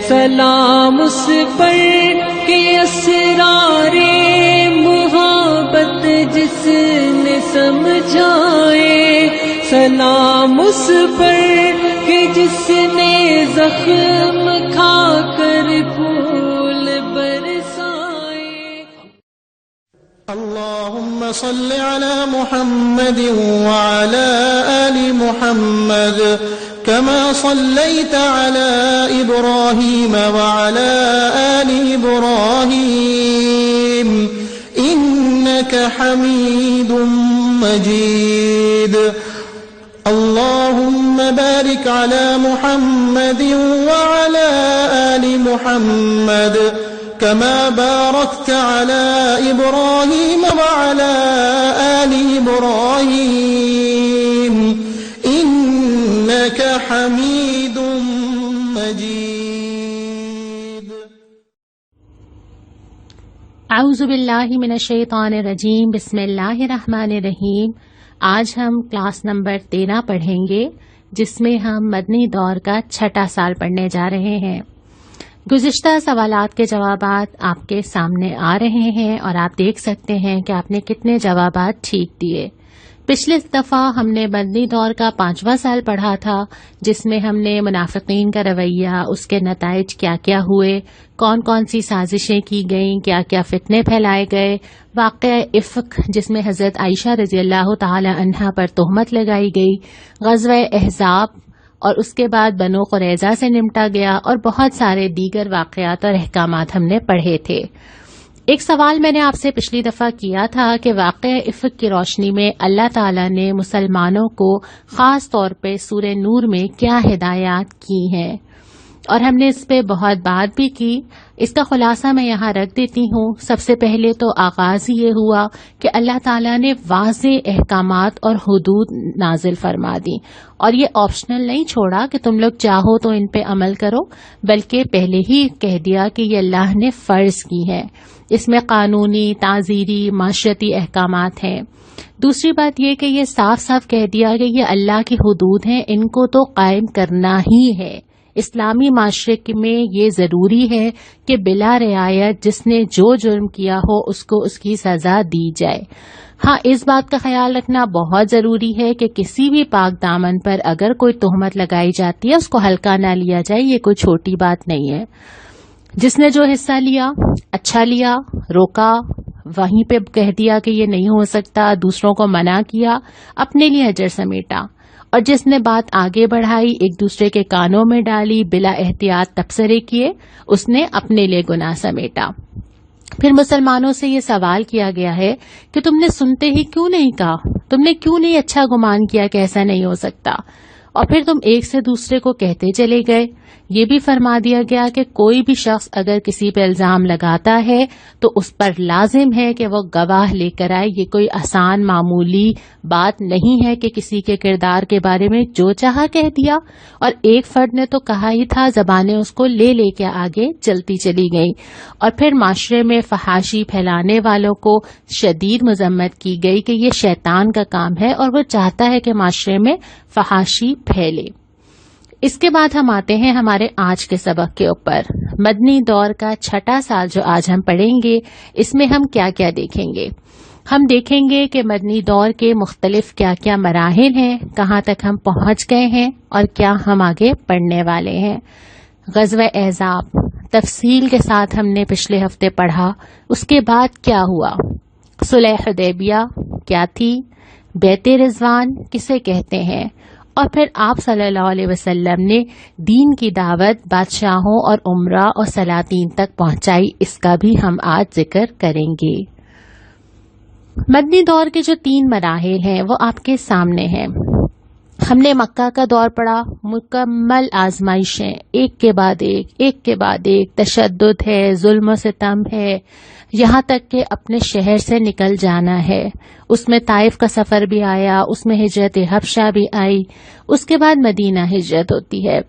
سلام اس پر کہ اسرار محبت جس نے سمجھائے، سلام اس پر کہ جس نے زخم کھا کر پھول برسائے۔ اللهم صل على محمد وعلى آل محمد كما صليت على إبراهيم وعلى آل إبراهيم إنك حميد مجيد۔ اللهم بارك على محمد وعلى آل محمد كما باركت على إبراهيم وعلى آل إبراهيم إنك حميد مجيد۔ اعوذ باللہ من الشیطان الرجیم، بسم اللہ الرحمن الرحیم۔ آج ہم کلاس نمبر 13 پڑھیں گے، جس میں ہم مدنی دور کا 6واں سال پڑھنے جا رہے ہیں۔ گزشتہ سوالات کے جوابات آپ کے سامنے آ رہے ہیں اور آپ دیکھ سکتے ہیں کہ آپ نے کتنے جوابات ٹھیک دیے۔ پچھلی دفعہ ہم نے مدنی دور کا 5واں سال پڑھا تھا، جس میں ہم نے منافقین کا رویہ، اس کے نتائج کیا کیا ہوئے، کون کون سی سازشیں کی گئیں، کیا کیا فتنے پھیلائے گئے، واقعہ افک جس میں حضرت عائشہ رضی اللہ تعالی عنہا پر تہمت لگائی گئی، غزوہ احزاب، اور اس کے بعد بنو قریظہ سے نمٹا گیا، اور بہت سارے دیگر واقعات اور احکامات ہم نے پڑھے تھے۔ ایک سوال میں نے آپ سے پچھلی دفعہ کیا تھا کہ واقعہ افک کی روشنی میں اللہ تعالیٰ نے مسلمانوں کو خاص طور پہ سورہ نور میں کیا ہدایات کی ہیں، اور ہم نے اس پہ بہت بات بھی کی۔ اس کا خلاصہ میں یہاں رکھ دیتی ہوں۔ سب سے پہلے تو آغاز یہ ہوا کہ اللہ تعالیٰ نے واضح احکامات اور حدود نازل فرما دی، اور یہ آپشنل نہیں چھوڑا کہ تم لوگ چاہو تو ان پہ عمل کرو، بلکہ پہلے ہی کہہ دیا کہ یہ اللہ نے فرض کی ہے۔ اس میں قانونی، تعزیری، معاشرتی احکامات ہیں۔ دوسری بات یہ کہ یہ صاف صاف کہہ دیا کہ یہ اللہ کی حدود ہیں، ان کو تو قائم کرنا ہی ہے۔ اسلامی معاشرے میں یہ ضروری ہے کہ بلا رعایت جس نے جو جرم کیا ہو اس کو اس کی سزا دی جائے۔ ہاں، اس بات کا خیال رکھنا بہت ضروری ہے کہ کسی بھی پاک دامن پر اگر کوئی تہمت لگائی جاتی ہے اس کو ہلکا نہ لیا جائے، یہ کوئی چھوٹی بات نہیں ہے۔ جس نے جو حصہ لیا، اچھا لیا، روکا، وہیں پہ کہہ دیا کہ یہ نہیں ہو سکتا، دوسروں کو منع کیا، اپنے لیے اجر سمیٹا، اور جس نے بات آگے بڑھائی، ایک دوسرے کے کانوں میں ڈالی، بلا احتیاط تبصرے کیے، اس نے اپنے لیے گناہ سمیٹا۔ پھر مسلمانوں سے یہ سوال کیا گیا ہے کہ تم نے سنتے ہی کیوں نہیں کہا، تم نے کیوں نہیں اچھا گمان کیا کہ ایسا نہیں ہو سکتا، اور پھر تم ایک سے دوسرے کو کہتے چلے گئے۔ یہ بھی فرما دیا گیا کہ کوئی بھی شخص اگر کسی پہ الزام لگاتا ہے تو اس پر لازم ہے کہ وہ گواہ لے کر آئے۔ یہ کوئی آسان معمولی بات نہیں ہے کہ کسی کے کردار کے بارے میں جو چاہا کہہ دیا، اور ایک فرد نے تو کہا ہی تھا، زبانیں اس کو لے کے آگے چلتی چلی گئیں، اور پھر معاشرے میں فحاشی پھیلانے والوں کو شدید مذمت کی گئی کہ یہ شیطان کا کام ہے اور وہ چاہتا ہے کہ معاشرے میں فحاشی پھیلے۔ اس کے بعد ہم آتے ہیں ہمارے آج کے سبق کے اوپر۔ مدنی دور کا 6واں سال جو آج ہم پڑھیں گے، اس میں ہم کیا کیا دیکھیں گے؟ ہم دیکھیں گے کہ مدنی دور کے مختلف کیا کیا مراحل ہیں، کہاں تک ہم پہنچ گئے ہیں، اور کیا ہم آگے پڑھنے والے ہیں۔ غزوہ احزاب تفصیل کے ساتھ ہم نے پچھلے ہفتے پڑھا۔ اس کے بعد کیا ہوا؟ صلح حدیبیہ کیا تھی؟ بیعت رضوان کسے کہتے ہیں؟ اور پھر آپ صلی اللہ علیہ وسلم نے دین کی دعوت بادشاہوں اور امراء اور سلاطین تک پہنچائی، اس کا بھی ہم آج ذکر کریں گے۔ مدنی دور کے جو 3 مراحل ہیں وہ آپ کے سامنے ہیں۔ ہم نے مکہ کا دور پڑھا، مکمل آزمائشیں، ایک کے بعد ایک تشدد ہے، ظلم و ستم ہے، یہاں تک کہ اپنے شہر سے نکل جانا ہے۔ اس میں طائف کا سفر بھی آیا، اس میں ہجرت حبشہ بھی آئی، اس کے بعد مدینہ ہجرت ہوتی ہے۔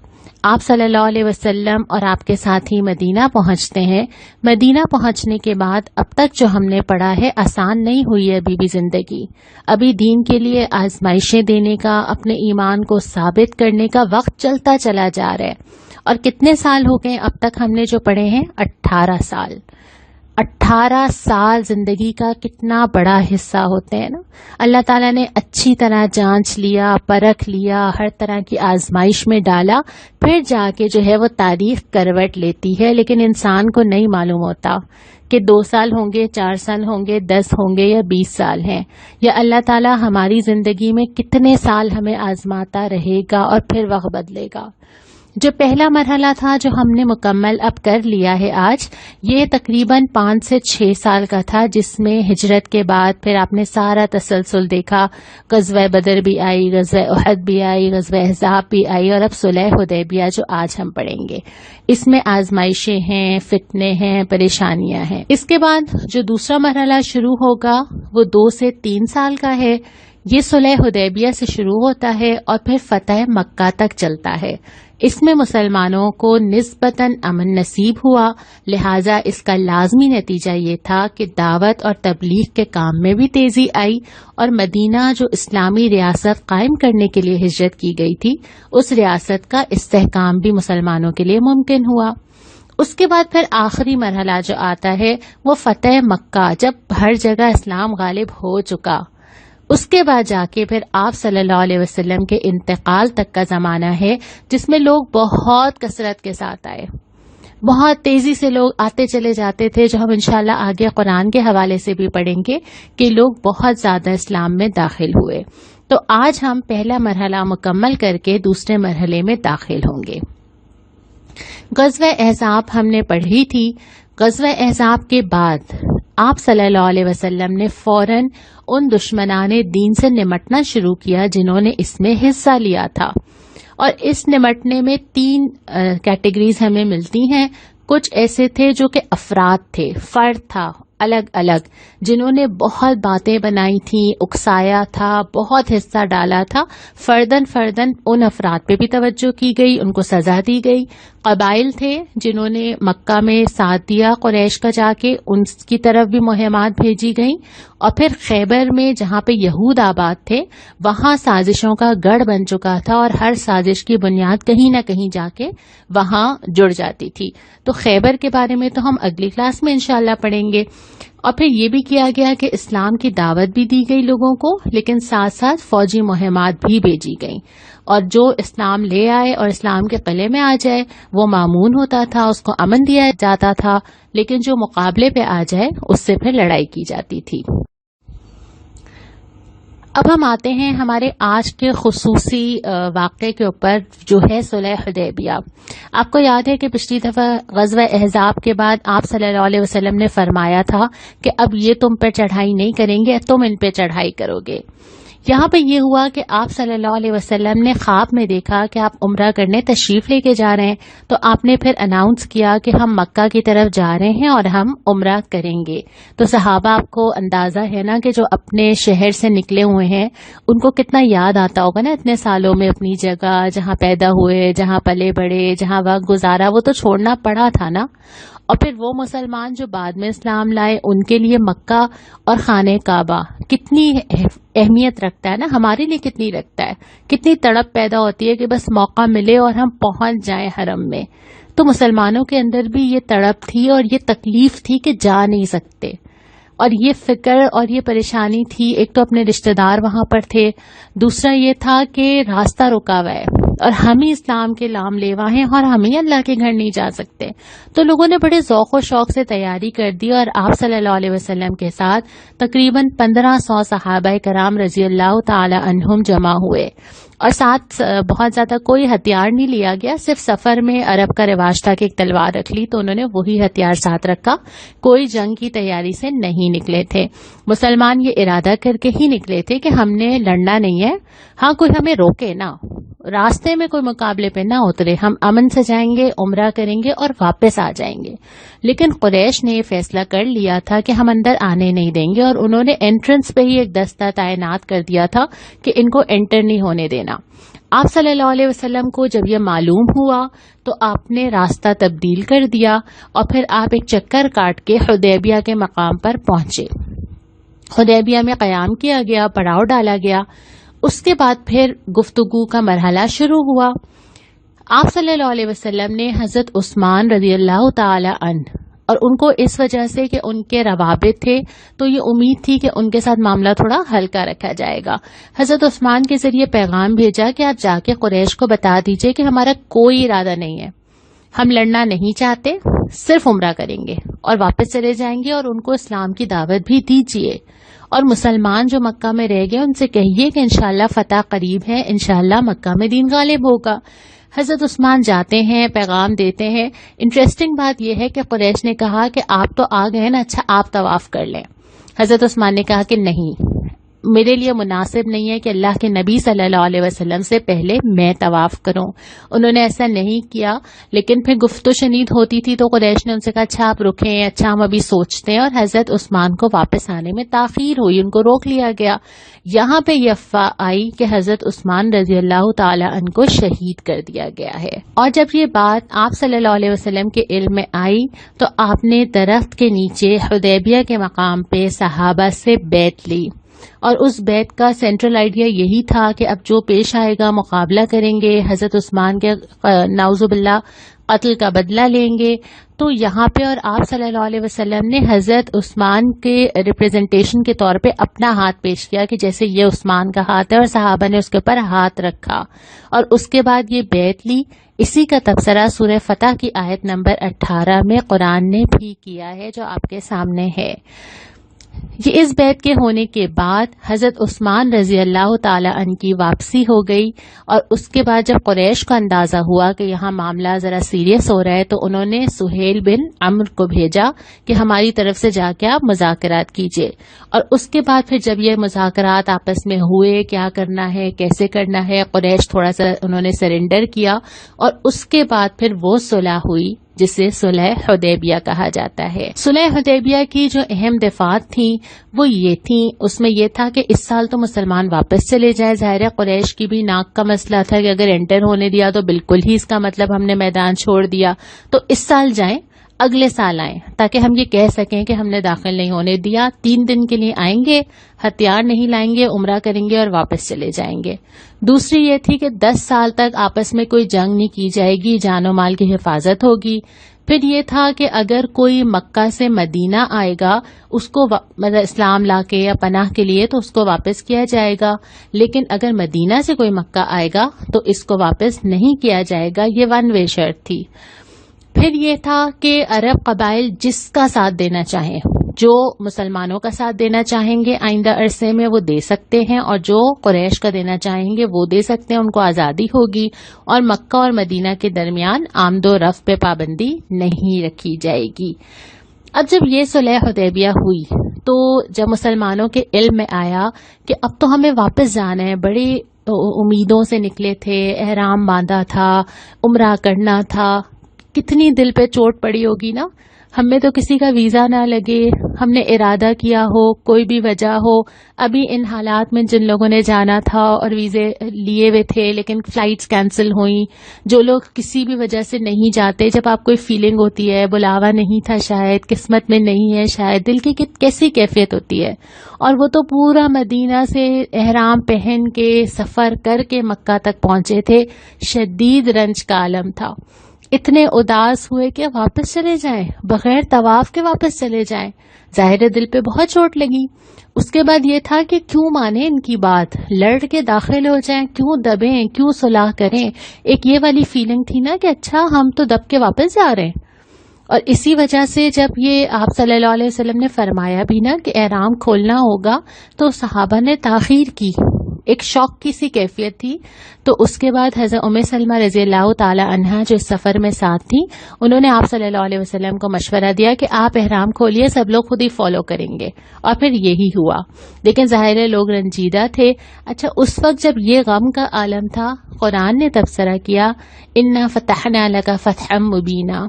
آپ صلی اللہ علیہ وسلم اور آپ کے ساتھی مدینہ پہنچتے ہیں۔ مدینہ پہنچنے کے بعد اب تک جو ہم نے پڑھا ہے آسان نہیں ہوئی ہے ابھی بھی زندگی۔ ابھی دین کے لیے آزمائشیں دینے کا، اپنے ایمان کو ثابت کرنے کا وقت چلتا چلا جا رہا ہے، اور کتنے سال ہو گئے اب تک ہم نے جو پڑھے ہیں؟ 18 سال. 18 سال زندگی کا کتنا بڑا حصہ ہوتے ہیں نا. اللہ تعالیٰ نے اچھی طرح جانچ لیا، پرکھ لیا، ہر طرح کی آزمائش میں ڈالا، پھر جا کے جو ہے وہ تاریخ کروٹ لیتی ہے. لیکن انسان کو نہیں معلوم ہوتا کہ 2 سال ہوں گے، 4 سال ہوں گے، 10 ہوں گے یا 20 سال ہیں، یا اللہ تعالیٰ ہماری زندگی میں کتنے سال ہمیں آزماتا رہے گا اور پھر وقت بدلے گا. جو پہلا مرحلہ تھا جو ہم نے مکمل اب کر لیا ہے آج، یہ تقریباً 5 سے 6 سال کا تھا، جس میں ہجرت کے بعد پھر آپ نے سارا تسلسل دیکھا. غزوہ بدر بھی آئی، غزوہ احد بھی آئی، غزوہ احزاب بھی آئی، اور اب صلح حدیبیہ جو آج ہم پڑھیں گے. اس میں آزمائشیں ہیں، فتنے ہیں، پریشانیاں ہیں. اس کے بعد جو دوسرا مرحلہ شروع ہوگا وہ 2 سے 3 سال کا ہے. یہ صلح حدیبیہ سے شروع ہوتا ہے اور پھر فتح مکہ تک چلتا ہے. اس میں مسلمانوں کو نسبتاً امن نصیب ہوا، لہٰذا اس کا لازمی نتیجہ یہ تھا کہ دعوت اور تبلیغ کے کام میں بھی تیزی آئی، اور مدینہ جو اسلامی ریاست قائم کرنے کے لیے ہجرت کی گئی تھی، اس ریاست کا استحکام بھی مسلمانوں کے لیے ممکن ہوا. اس کے بعد پھر آخری مرحلہ جو آتا ہے وہ فتح مکہ، جب ہر جگہ اسلام غالب ہو چکا. اس کے بعد جا کے پھر آپ صلی اللہ علیہ وسلم کے انتقال تک کا زمانہ ہے، جس میں لوگ بہت کثرت کے ساتھ آئے، بہت تیزی سے لوگ آتے چلے جاتے تھے، جو ہم انشاءاللہ آگے قرآن کے حوالے سے بھی پڑھیں گے کہ لوگ بہت زیادہ اسلام میں داخل ہوئے. تو آج ہم پہلا مرحلہ مکمل کر کے دوسرے مرحلے میں داخل ہوں گے. غزوہ احزاب ہم نے پڑھی تھی. غزوہ احزاب کے بعد آپ صلی اللہ علیہ وسلم نے فوراً ان دشمنان دین سے نمٹنا شروع کیا جنہوں نے اس میں حصہ لیا تھا. اور اس نمٹنے میں 3 کیٹیگریز ہمیں ملتی ہیں. کچھ ایسے تھے جو کہ افراد تھے، فرد تھا الگ الگ، جنہوں نے بہت باتیں بنائی تھیں، اکسایا تھا، بہت حصہ ڈالا تھا. فردن ان افراد پہ بھی توجہ کی گئی، ان کو سزا دی گئی. قبائل تھے جنہوں نے مکہ میں ساتھ دیا قریش کا، جا کے ان کی طرف بھی مہمات بھیجی گئیں. اور پھر خیبر میں جہاں پہ یہود آباد تھے، وہاں سازشوں کا گڑھ بن چکا تھا، اور ہر سازش کی بنیاد کہیں نہ کہیں جا کے وہاں جڑ جاتی تھی. تو خیبر کے بارے میں تو ہم اگلی کلاس میں انشاءاللہ پڑھیں گے. اور پھر یہ بھی کیا گیا کہ اسلام کی دعوت بھی دی گئی لوگوں کو، لیکن ساتھ ساتھ فوجی مہمات بھی بھیجی گئیں. اور جو اسلام لے آئے اور اسلام کے قلعے میں آ جائے وہ مامون ہوتا تھا، اس کو امن دیا جاتا تھا. لیکن جو مقابلے پہ آ جائے اس سے پھر لڑائی کی جاتی تھی. اب ہم آتے ہیں ہمارے آج کے خصوصی واقعے کے اوپر، جو ہے صلح حدیبیہ. آپ کو یاد ہے کہ پچھلی دفعہ غزوہ احزاب کے بعد آپ صلی اللہ علیہ وسلم نے فرمایا تھا کہ اب یہ تم پہ چڑھائی نہیں کریں گے، تم ان پہ چڑھائی کرو گے. یہاں پہ یہ ہوا کہ آپ صلی اللہ علیہ وسلم نے خواب میں دیکھا کہ آپ عمرہ کرنے تشریف لے کے جا رہے ہیں. تو آپ نے پھر اناؤنس کیا کہ ہم مکہ کی طرف جا رہے ہیں اور ہم عمرہ کریں گے. تو صحابہ، آپ کو اندازہ ہے نا کہ جو اپنے شہر سے نکلے ہوئے ہیں ان کو کتنا یاد آتا ہوگا نا اتنے سالوں میں اپنی جگہ، جہاں پیدا ہوئے، جہاں پلے بڑھے، جہاں وقت گزارا، وہ تو چھوڑنا پڑا تھا نا. اور پھر وہ مسلمان جو بعد میں اسلام لائے، ان کے لیے مکہ اور خانہ کعبہ کتنی اہمیت رکھتا ہے نا، ہمارے لیے کتنی رکھتا ہے، کتنی تڑپ پیدا ہوتی ہے کہ بس موقع ملے اور ہم پہنچ جائیں حرم میں. تو مسلمانوں کے اندر بھی یہ تڑپ تھی اور یہ تکلیف تھی کہ جا نہیں سکتے، اور یہ فکر اور یہ پریشانی تھی. ایک تو اپنے رشتہ دار وہاں پر تھے، دوسرا یہ تھا کہ راستہ رکا ہوا ہے اور ہم ہی اسلام کے لام لیوا ہیں اور ہم ہی اللہ کے گھر نہیں جا سکتے. تو لوگوں نے بڑے ذوق و شوق سے تیاری کر دی، اور آپ صلی اللہ علیہ وسلم کے ساتھ تقریباً 1500 صحابہ کرام رضی اللہ تعالی عنہم جمع ہوئے. اور ساتھ بہت زیادہ کوئی ہتھیار نہیں لیا گیا، صرف سفر میں عرب کا رواج تھا کہ ایک تلوار رکھ لی، تو انہوں نے وہی ہتھیار ساتھ رکھا. کوئی جنگ کی تیاری سے نہیں نکلے تھے. مسلمان یہ ارادہ کر کے ہی نکلے تھے کہ ہم نے لڑنا نہیں ہے، ہاں کوئی ہمیں روکے نہ، راستے میں کوئی مقابلے پہ نہ اترے، ہم امن سے جائیں گے، عمرہ کریں گے اور واپس آ جائیں گے. لیکن قریش نے یہ فیصلہ کر لیا تھا کہ ہم اندر آنے نہیں دیں گے، اور انہوں نے انٹرنس پہ ہی ایک دستہ تعینات کر دیا تھا کہ ان کو انٹر نہیں ہونے دینا. آپ صلی اللہ علیہ وسلم کو جب یہ معلوم ہوا تو آپ نے راستہ تبدیل کر دیا، اور پھر آپ ایک چکر کاٹ کے حدیبیہ کے مقام پر پہنچے. حدیبیہ میں قیام کیا گیا، پڑاؤ ڈالا گیا. اس کے بعد پھر گفتگو کا مرحلہ شروع ہوا. آپ صلی اللہ علیہ وسلم نے حضرت عثمان رضی اللہ تعالی عنہ، اور ان کو اس وجہ سے کہ ان کے روابط تھے تو یہ امید تھی کہ ان کے ساتھ معاملہ تھوڑا ہلکا رکھا جائے گا، حضرت عثمان کے ذریعے پیغام بھیجا کہ آپ جا کے قریش کو بتا دیجئے کہ ہمارا کوئی ارادہ نہیں ہے، ہم لڑنا نہیں چاہتے، صرف عمرہ کریں گے اور واپس چلے جائیں گے، اور ان کو اسلام کی دعوت بھی دیجیے، اور مسلمان جو مکہ میں رہ گئے ان سے کہیے کہ انشاءاللہ فتح قریب ہے، انشاءاللہ مکہ میں دین غالب ہوگا۔ حضرت عثمان جاتے ہیں، پیغام دیتے ہیں۔ انٹرسٹنگ بات یہ ہے کہ قریش نے کہا کہ آپ تو آ گئے نا، اچھا آپ طواف کر لیں۔ حضرت عثمان نے کہا کہ نہیں، میرے لیے مناسب نہیں ہے کہ اللہ کے نبی صلی اللہ علیہ وسلم سے پہلے میں طواف کروں۔ انہوں نے ایسا نہیں کیا، لیکن پھر گفت و شنید ہوتی تھی تو قریش نے ان سے کہا اچھا آپ رکیں، اچھا ہم ابھی سوچتے ہیں، اور حضرت عثمان کو واپس آنے میں تاخیر ہوئی، ان کو روک لیا گیا۔ یہاں پہ یہ افواہ آئی کہ حضرت عثمان رضی اللہ تعالی عنہ کو شہید کر دیا گیا ہے، اور جب یہ بات آپ صلی اللہ علیہ وسلم کے علم میں آئی تو آپ نے درخت کے نیچے حدیبیہ کے مقام پہ صحابہ سے بیعت لی، اور اس بیعت کا سینٹرل آئیڈیا یہی تھا کہ اب جو پیش آئے گا مقابلہ کریں گے، حضرت عثمان کے نعوذ باللہ قتل کا بدلہ لیں گے۔ تو یہاں پہ اور آپ صلی اللہ علیہ وسلم نے حضرت عثمان کے ریپریزنٹیشن کے طور پہ اپنا ہاتھ پیش کیا کہ جیسے یہ عثمان کا ہاتھ ہے، اور صحابہ نے اس کے اوپر ہاتھ رکھا، اور اس کے بعد یہ بیعت لی۔ اسی کا تبصرہ سورہ فتح کی آیت نمبر 18 میں قرآن نے بھی کیا ہے جو آپ کے سامنے ہے۔ یہ اس بیعت کے ہونے کے بعد حضرت عثمان رضی اللہ تعالی عنہ کی واپسی ہو گئی، اور اس کے بعد جب قریش کو اندازہ ہوا کہ یہاں معاملہ ذرا سیریس ہو رہا ہے تو انہوں نے سہیل بن عمرو کو بھیجا کہ ہماری طرف سے جا کے آپ مذاکرات کیجیے، اور اس کے بعد پھر جب یہ مذاکرات آپس میں ہوئے کیا کرنا ہے کیسے کرنا ہے، قریش تھوڑا سا انہوں نے سرنڈر کیا، اور اس کے بعد پھر وہ صلح ہوئی جسے صلح حدیبیہ کہا جاتا ہے۔ صلح حدیبیہ کی جو اہم دفعات تھیں وہ یہ تھیں، اس میں یہ تھا کہ اس سال تو مسلمان واپس چلے جائیں، ظاہر قریش کی بھی ناک کا مسئلہ تھا کہ اگر انٹر ہونے دیا تو بالکل ہی اس کا مطلب ہم نے میدان چھوڑ دیا، تو اس سال جائیں، اگلے سال آئیں، تاکہ ہم یہ کہہ سکیں کہ ہم نے داخل نہیں ہونے دیا۔ 3 دن کے لیے آئیں گے، ہتھیار نہیں لائیں گے، عمرہ کریں گے اور واپس چلے جائیں گے۔ دوسری یہ تھی کہ 10 سال تک آپس میں کوئی جنگ نہیں کی جائے گی، جان و مال کی حفاظت ہوگی۔ پھر یہ تھا کہ اگر کوئی مکہ سے مدینہ آئے گا اس کو مطلب اسلام لا کے یا پناہ کے لیے تو اس کو واپس کیا جائے گا، لیکن اگر مدینہ سے کوئی مکہ آئے گا تو اس کو واپس نہیں کیا جائے گا، یہ 1 وے شرط تھی۔ پھر یہ تھا کہ عرب قبائل جس کا ساتھ دینا چاہیں، جو مسلمانوں کا ساتھ دینا چاہیں گے آئندہ عرصے میں وہ دے سکتے ہیں، اور جو قریش کا دینا چاہیں گے وہ دے سکتے ہیں، ان کو آزادی ہوگی، اور مکہ اور مدینہ کے درمیان آمد و رفت پہ پابندی نہیں رکھی جائے گی۔ اب جب یہ صلح حدیبیہ ہوئی تو جب مسلمانوں کے علم میں آیا کہ اب تو ہمیں واپس جانا ہے، بڑی امیدوں سے نکلے تھے، احرام باندھا تھا، عمرہ کرنا تھا، کتنی دل پہ چوٹ پڑی ہوگی نا، ہمیں تو کسی کا ویزا نہ لگے، ہم نے ارادہ کیا ہو، کوئی بھی وجہ ہو، ابھی ان حالات میں جن لوگوں نے جانا تھا اور ویزے لیے ہوئے تھے لیکن فلائٹس کینسل ہوئیں، جو لوگ کسی بھی وجہ سے نہیں جاتے، جب آپ کوئی فیلنگ ہوتی ہے بلاوا نہیں تھا شاید، قسمت میں نہیں ہے شاید، دل کی کیسی کیفیت ہوتی ہے، اور وہ تو پورا مدینہ سے احرام پہن کے سفر کر کے مکہ تک پہنچے تھے، شدید رنج کا عالم تھا، اتنے اداس ہوئے کہ واپس چلے جائیں، بغیر طواف کے واپس چلے جائیں، ظاہر دل پہ بہت چوٹ لگی۔ اس کے بعد یہ تھا کہ کیوں مانیں ان کی بات، لڑ کے داخل ہو جائیں، کیوں دبیں، کیوں صلح کریں، ایک یہ والی فیلنگ تھی نا کہ اچھا ہم تو دب کے واپس جا رہے ہیں۔ اور اسی وجہ سے جب یہ آپ صلی اللہ علیہ وسلم نے فرمایا بھی نا کہ احرام کھولنا ہوگا تو صحابہ نے تاخیر کی، ایک شوق کی سی کیفیت تھی۔ تو اس کے بعد حضرت ام سلمہ رضی اللہ تعالی عنہا جو اس سفر میں ساتھ تھی، انہوں نے آپ صلی اللہ علیہ وسلم کو مشورہ دیا کہ آپ احرام کھولیے، سب لوگ خود ہی فالو کریں گے، اور پھر یہی ہوا، لیکن ظاہر ہے لوگ رنجیدہ تھے۔ اچھا اس وقت جب یہ غم کا عالم تھا، قرآن نے تبصرہ کیا انا فتحنا لک فتحا مبینا،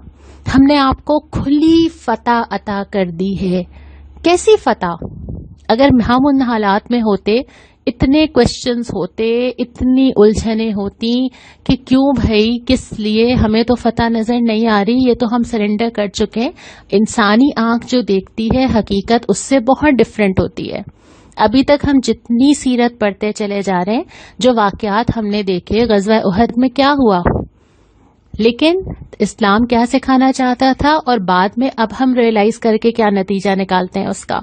ہم نے آپ کو کھلی فتح عطا کر دی ہے۔ کیسی فتح؟ اگر ہم ان حالات میں ہوتے، اتنے کوشچنز ہوتے، اتنی الجھنیں ہوتی کہ کیوں بھائی، کس لیے، ہمیں تو فتح نظر نہیں آ رہی، یہ تو ہم سرنڈر کر چکے۔ انسانی آنکھ جو دیکھتی ہے حقیقت اس سے بہت ڈفرینٹ ہوتی ہے۔ ابھی تک ہم جتنی سیرت پڑھتے چلے جا رہے ہیں، جو واقعات ہم نے دیکھے، غزوہ احد میں کیا ہوا، لیکن اسلام کیا سکھانا چاہتا تھا اور بعد میں اب ہم ریئلائز کر کے کیا نتیجہ نکالتے ہیں اس کا.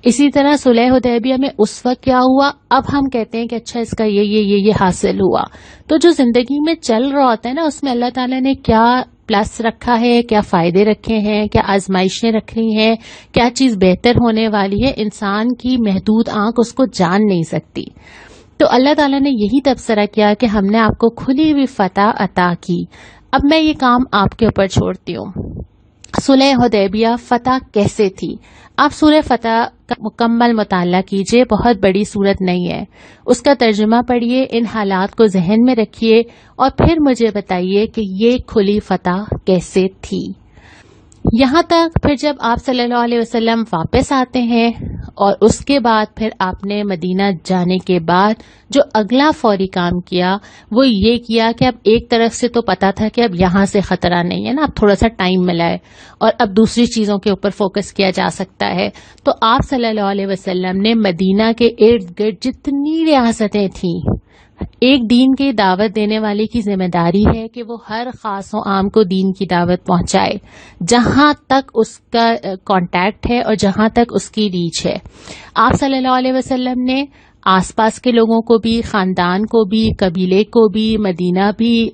اسی طرح صلح حدیبیہ میں اس وقت کیا ہوا، اب ہم کہتے ہیں کہ اچھا اس کا یہ حاصل ہوا. تو جو زندگی میں چل رہا ہوتا ہے نا، اس میں اللہ تعالیٰ نے کیا پلس رکھا ہے، کیا فائدے رکھے ہیں، کیا آزمائشیں رکھی ہیں، کیا چیز بہتر ہونے والی ہے، انسان کی محدود آنکھ اس کو جان نہیں سکتی. تو اللہ تعالیٰ نے یہی تبصرہ کیا کہ ہم نے آپ کو کھلی ہوئی فتح عطا کی. اب میں یہ کام آپ کے اوپر چھوڑتی ہوں. صلح حدیبیہ فتح کیسے تھی؟ آپ سورہ فتح کا مکمل مطالعہ کیجئے، بہت بڑی صورت نہیں ہے. اس کا ترجمہ پڑھیے، ان حالات کو ذہن میں رکھیے اور پھر مجھے بتائیے کہ یہ کھلی فتح کیسے تھی. یہاں تک پھر جب آپ صلی اللہ علیہ وسلم واپس آتے ہیں اور اس کے بعد پھر آپ نے مدینہ جانے کے بعد جو اگلا فوری کام کیا وہ یہ کیا کہ اب ایک طرف سے تو پتا تھا کہ اب یہاں سے خطرہ نہیں ہے نا، اب تھوڑا سا ٹائم ملا ہے اور اب دوسری چیزوں کے اوپر فوکس کیا جا سکتا ہے. تو آپ صلی اللہ علیہ وسلم نے مدینہ کے ارد گرد جتنی ریاستیں تھیں، ایک دین کی دعوت دینے والے کی ذمہ داری ہے کہ وہ ہر خاص و عام کو دین کی دعوت پہنچائے جہاں تک اس کا کانٹیکٹ ہے اور جہاں تک اس کی ریچ ہے. آپ صلی اللہ علیہ وسلم نے آس پاس کے لوگوں کو بھی، خاندان کو بھی، قبیلے کو بھی، مدینہ بھی،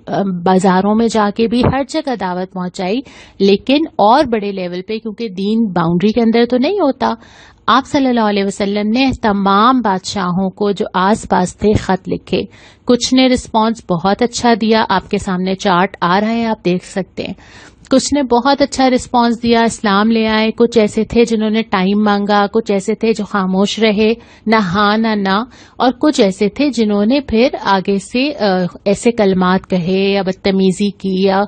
بازاروں میں جا کے بھی ہر جگہ دعوت پہنچائی، لیکن اور بڑے لیول پہ، کیونکہ دین باؤنڈری کے اندر تو نہیں ہوتا. آپ صلی اللہ علیہ وسلم نے تمام بادشاہوں کو جو آس پاس تھے خط لکھے. کچھ نے رسپانس بہت اچھا دیا، آپ کے سامنے چارٹ آ رہا ہے، آپ دیکھ سکتے ہیں. کچھ نے بہت اچھا رسپانس دیا، اسلام لے آئے. کچھ ایسے تھے جنہوں نے ٹائم مانگا، کچھ ایسے تھے جو خاموش رہے، نہ ہاں نہ، اور کچھ ایسے تھے جنہوں نے پھر آگے سے ایسے کلمات کہے یا بدتمیزی کی یا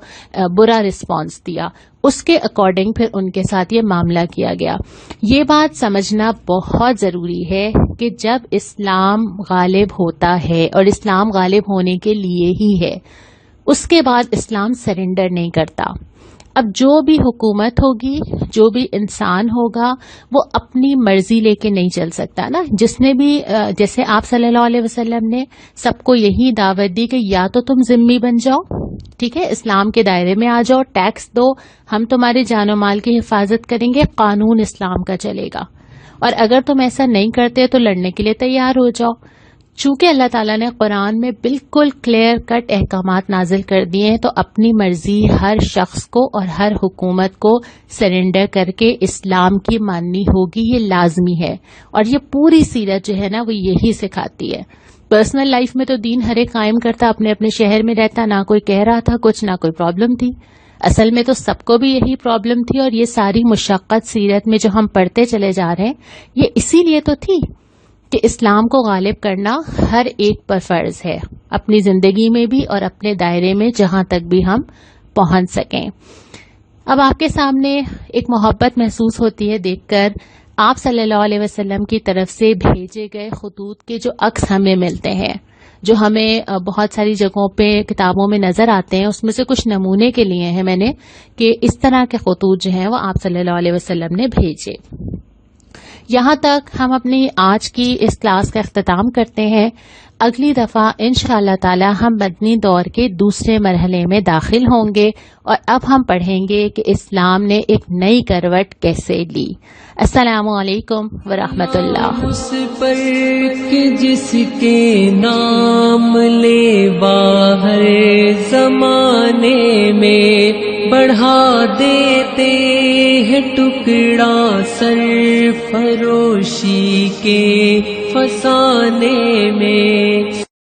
برا رسپانس دیا. اس کے اکارڈنگ پھر ان کے ساتھ یہ معاملہ کیا گیا. یہ بات سمجھنا بہت ضروری ہے کہ جب اسلام غالب ہوتا ہے، اور اسلام غالب ہونے کے لیے ہی ہے، اس کے بعد اسلام سرنڈر نہیں کرتا. اب جو بھی حکومت ہوگی، جو بھی انسان ہوگا، وہ اپنی مرضی لے کے نہیں چل سکتا نا. جس نے بھی جیسے آپ صلی اللہ علیہ وسلم نے سب کو یہی دعوت دی کہ یا تو تم ذمہ بن جاؤ، ٹھیک ہے، اسلام کے دائرے میں آ جاؤ، ٹیکس دو، ہم تمہارے جان و مال کی حفاظت کریں گے، قانون اسلام کا چلے گا، اور اگر تم ایسا نہیں کرتے تو لڑنے کے لیے تیار ہو جاؤ. چونکہ اللہ تعالیٰ نے قرآن میں بالکل کلیئر کٹ احکامات نازل کر دیے ہیں، تو اپنی مرضی ہر شخص کو اور ہر حکومت کو سرنڈر کر کے اسلام کی ماننی ہوگی، یہ لازمی ہے. اور یہ پوری سیرت جو ہے نا وہ یہی سکھاتی ہے. پرسنل لائف میں تو دین ہر ایک قائم کرتا، اپنے اپنے شہر میں رہتا، نہ کوئی کہہ رہا تھا کچھ، نہ کوئی پرابلم تھی. اصل میں تو سب کو بھی یہی پرابلم تھی، اور یہ ساری مشقت سیرت میں جو ہم پڑھتے چلے جا رہے ہیں یہ اسی لیے تو تھی کہ اسلام کو غالب کرنا ہر ایک پر فرض ہے، اپنی زندگی میں بھی اور اپنے دائرے میں جہاں تک بھی ہم پہنچ سکیں. اب آپ کے سامنے ایک محبت محسوس ہوتی ہے دیکھ کر آپ صلی اللہ علیہ وسلم کی طرف سے بھیجے گئے خطوط کے جو عکس ہمیں ملتے ہیں، جو ہمیں بہت ساری جگہوں پہ کتابوں میں نظر آتے ہیں. اس میں سے کچھ نمونے کے لیے ہیں میں نے کہ اس طرح کے خطوط جو ہیں وہ آپ صلی اللہ علیہ وسلم نے بھیجے. یہاں تک ہم اپنی آج کی اس کلاس کا اختتام کرتے ہیں. اگلی دفعہ انشاءاللہ تعالی ہم مدنی دور کے دوسرے مرحلے میں داخل ہوں گے، اور اب ہم پڑھیں گے کہ اسلام نے ایک نئی کروٹ کیسے لی. السلام علیکم ورحمۃ اللہ. اس پر کہ جس کے نام لے باہر زمانے میں بڑھا دیتے ہیں ٹکڑا سرفروشی کے فسانے میں.